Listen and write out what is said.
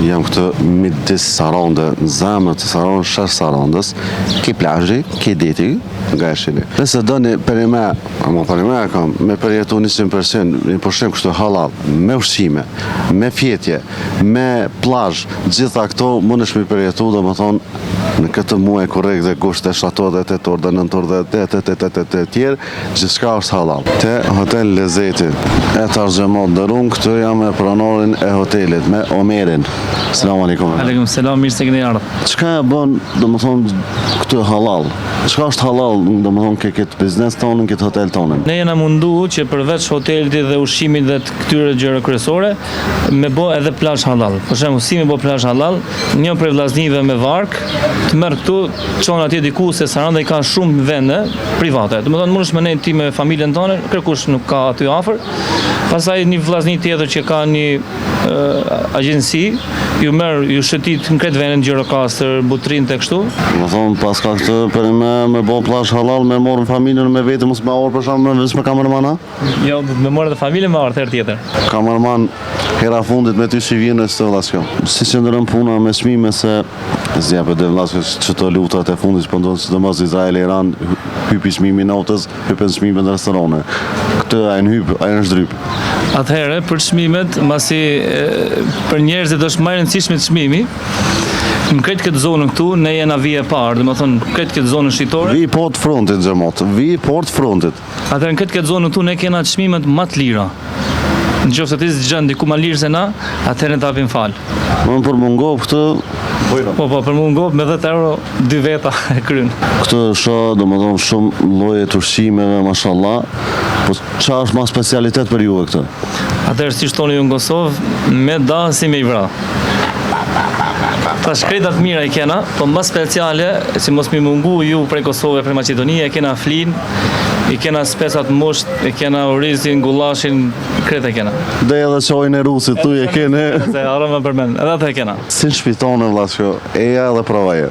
Jam këtë midis Sarandë, në zemër të Sarandë, shesh Sarandës, ki plazhi, ki deti, nga Shili. Nëse doni perime, kam me përjetu 100%, një pushim kështu halal, me ushqime, me fjetje, me plazh, gjitha këto mundesh me përjetu, do më thonë, në këtë muaj korrekt dhe gusht e shator dhe tetor dhe nëntor dhe të tjerë, gjithçka është halal. Te Hotel Lezeti, e Tarxhemot Dërun, këtu jam me pronorin e hotelit, me Omerin. Selamu alaikum. Aleikum selam, mirë se keni ardhur. Çka e bën, do më thonë, këtu halal? Çka është halal, do më thonë, këtë biznes tonin, këtë hotel tonin? Ne jena mundu që përveç hotelit dhe ushqimit dhe të këtyre gjëra kryesore, me bë edhe plazh halal. Për shembull, si me bë plazh halal, një prej vllaznive me vark, të merr këtu, çon atje diku se Saranda i ka shumë vende private. Do të thonë mundesh me ne ti me familjen tonë, kërkush nuk ka aty afër. Pastaj një vllazni tjetër që ka një agjenci, ju merr, ju shëtit në këtë vendin Gjirokastër, Butrin tek kështu. Do thonë pas ka këtë për me bë plazh halal, me morën familjen me vete, mos me orë për shembull, vetëm me kamermana? Jo, me morë dhe familjen me orë herë tjetër. Kamerman hera fundit me ty si vjen në këtë vllaçkë. Si qëndron puna me çmime se zjapë dhe vllaçkë çto lutat e fundit po ndodhin sidomos Izrael e Iran, hypi çmimi natës, hypen çmime në restorane. Këtë ajn hyp, ajn zdryp. Atëherë për çmimet, mbasi për njerëzit është më e rëndësishme çmimi. Në këtë zonën këtu, ne jena vije parë, dhe më thonë, këtë zonën shqiptore. Vi port frontit, xhamot, vi port frontit. Atëherë në këtë zonën këtu, ne kena çmimet më të lira. Në qoftë se ti zgjon diku më lirë se na, atëherë ne tapim fal. Më për mungov këtë, Po, për mungov me 10 euro 2 veta e kryen. këtë shoh, domethënë shumë lloje të ushqimeve, mashallah. Po çfarë është më specialitet për ju këtë? Atëherë si shtoni ju në Kosovë, me da si me i vra. Ta shkretat mira i kena, po më speciale, si mos mi mungu ju prej Kosovë, prej Maqedonie, e kena flin, i kena spesat musht, i kena orizin, gullashin, krete kena. Dhe edhe çojin e rusit tu e kene. Se aroma përmend, edhe atë e kena. Si shpitone vllaçkë, eja dhe provaje.